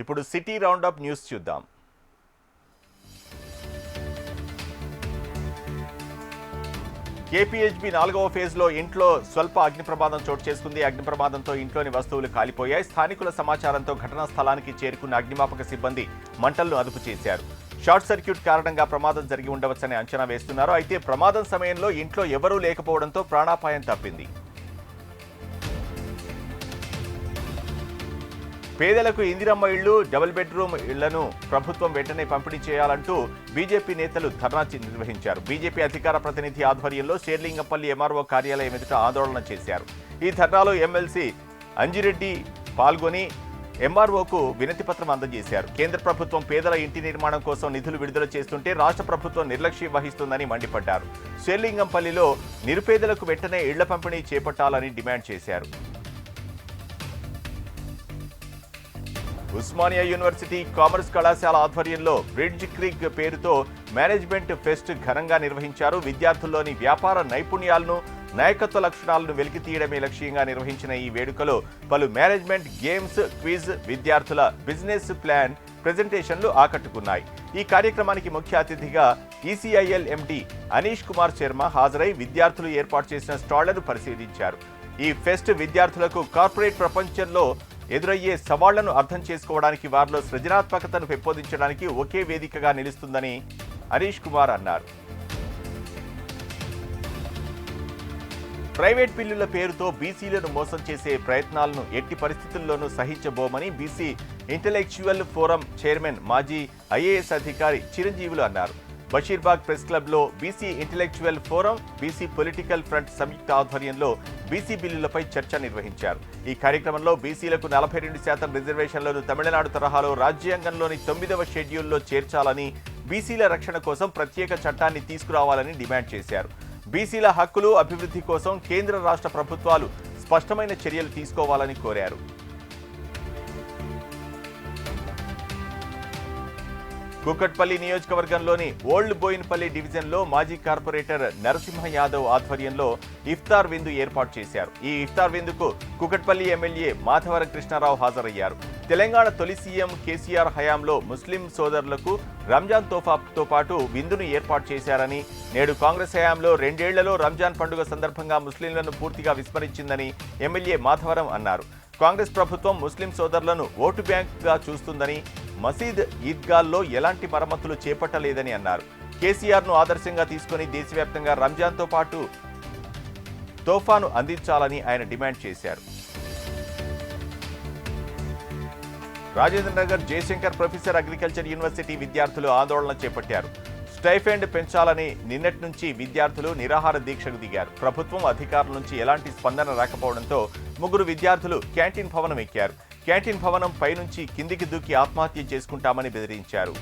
ఇప్పుడు city round up news చూద్దాం. KPHB 4వ ఫేజ్లో ఇంట్లో స్వల్ప అగ్ని ప్రమాదం చోటు చేసుకుంది. అగ్ని ప్రమాదంతో ఇంట్లోని వస్తువులు కాలిపోయాయి. స్థానికుల సమాచారంతో ఘటనా స్థలానికి చేరుకున్న అగ్నిమాపక సిబ్బంది మంటలను అదుపు చేశారు. షార్ట్ సర్క్యూట్ కారణంగా ప్రమాదం జరిగి ఉండవచ్చని అంచనా వేస్తున్నారు. అయితే ప్రమాదం సమయంలో ఇంట్లో ఎవరూ లేకపోవడంతో ప్రాణాపాయం తప్పింది. పేదలకు ఇందిరమ్మ ఇళ్లు, డబుల్ బెడ్రూమ్ ఇళ్లను ప్రభుత్వం వెంటనే పంపిణీ చేయాలంటూ బీజేపీ నేతలు ధర్నా నిర్వహించారు. బీజేపీ అధికార ప్రతినిధి ఆధ్వర్యంలో షేర్లింగంపల్లి ఎంఆర్ఓ కార్యాలయం ఎదుట ఆందోళన చేశారు. ఈ ధర్నాలో ఎమ్మెల్సీ అంజిరెడ్డి పాల్గొని ఎంఆర్ఓకు వినతిపత్రం అందజేశారు. కేంద్ర ప్రభుత్వం పేదల ఇంటి నిర్మాణం కోసం నిధులు విడుదల చేస్తుంటే రాష్ట్ర ప్రభుత్వం నిర్లక్ష్యం వహిస్తుందని మండిపడ్డారు. షేర్లింగంపల్లిలో నిరుపేదలకు వెంటనే ఇళ్ల పంపిణీ చేపట్టాలని డిమాండ్ చేశారు. ఉస్మానియా యూనివర్సిటీ కామర్స్ కళాశాల ఆధ్వర్యంలో బ్రిడ్జ్ క్రీక్ పేరుతో మేనేజ్మెంట్ ఫెస్ట్ ఘనంగా నిర్వహించారు. విద్యార్థుల్లోని వ్యాపార నైపుణ్యాలను, నాయకత్వ లక్షణాలను వెలికితీయడమే లక్ష్యంగా నిర్వహించిన ఈ వేడుకలో పలు మేనేజ్మెంట్ గేమ్స్, క్విజ్, విద్యార్థుల బిజినెస్ ప్లాన్ ప్రెజెంటేషన్లు ఆకట్టుకున్నాయి. ఈ కార్యక్రమానికి ముఖ్య అతిథిగా ఈసీఐఎల్ ఎండీ అనీష్ కుమార్ శర్మ హాజరై విద్యార్థులు ఏర్పాటు చేసిన స్టాళ్లను పరిశీలించారు. ఈ ఫెస్ట్ విద్యార్థులకు కార్పొరేట్ ప్రపంచంలో ఎదురయ్యే సవాళ్లను అర్థం చేసుకోవడానికి, వారిలో సృజనాత్మకతను పెంపొందించడానికి ఒకే వేదికగా నిలుస్తుందని హరీష్ కుమార్ అన్నారు. ప్రైవేట్ బిల్లుల పేరుతో బీసీలను మోసం చేసే ప్రయత్నాలను ఎట్టి పరిస్థితుల్లోనూ సహించబోమని బీసీ ఇంటెలెక్చువల్ ఫోరం చైర్మన్, మాజీ ఐఏఎస్ అధికారి చిరంజీవులు అన్నారు. బషీర్బాగ్ ప్రెస్ క్లబ్లో BC intellectual forum, BC political front సంయుక్త ఆధ్వర్యంలో బీసీ బిల్లులపై చర్చ నిర్వహించారు. ఈ కార్యక్రమంలో బీసీలకు 42% రిజర్వేషన్లను తమిళనాడు తరహాలో రాజ్యాంగంలోని 9వ షెడ్యూల్లో చేర్చాలని, బీసీల రక్షణ కోసం ప్రత్యేక చట్టాన్ని తీసుకురావాలని డిమాండ్ చేశారు. బీసీల హక్కులు, అభివృద్ధి కోసం కేంద్ర రాష్ట్ర ప్రభుత్వాలు స్పష్టమైన చర్యలు తీసుకోవాలని కోరారు. కూకట్పల్లి నియోజకవర్గంలోని ఓల్డ్ బోయిన్పల్లి డివిజన్లో మాజీ కార్పొరేటర్ నరసింహ యాదవ్ ఆధ్వర్యంలో ఇఫ్తార్ విందు ఏర్పాటు చేశారు. ఈ ఇఫ్తార్ విందుకు కూకట్పల్లి ఎమ్మెల్యే మాధవరం కృష్ణారావు హాజరయ్యారు. తెలంగాణ తొలి సీఎం కేసీఆర్ హయాంలో ముస్లిం సోదరులకు రంజాన్ తోఫాతో పాటు విందును ఏర్పాటు చేశారని, నేడు కాంగ్రెస్ హయాంలో 2 ఏళ్లలో రంజాన్ పండుగ సందర్భంగా ముస్లింలను పూర్తిగా విస్మరించిందని ఎమ్మెల్యే మాధవరం అన్నారు. కాంగ్రెస్ ప్రభుత్వం ముస్లిం సోదరులను ఓటు బ్యాంకుగా చూస్తుందని, మసీద్, ఈద్గాల్లో ఎలాంటి మరమ్మతులు చేపట్టలేదని అన్నారు. కేసీఆర్ను ఆదర్శంగా తీసుకుని దేశవ్యాప్తంగా రంజాన్తో పాటు తోఫాను అందించాలని ఆయన డిమాండ్ చేశారు. Rajendranagar Jayashankar professor agriculture university విద్యార్థులు ఆందోళన చేపట్టారు. స్టైఫెండ్ పెంచాలని నిన్నటి నుంచి విద్యార్థులు నిరాహార దీక్షకు దిగారు. ప్రభుత్వం, అధికారుల నుంచి ఎలాంటి స్పందన రాకపోవడంతో 3 విద్యార్థులు క్యాంటీన్ భవనం ఎక్కారు. క్యాంటీన్ భవనం పైనుంచి కిందికి దూకి ఆత్మహత్య చేసుకుంటామని బెదిరించారు.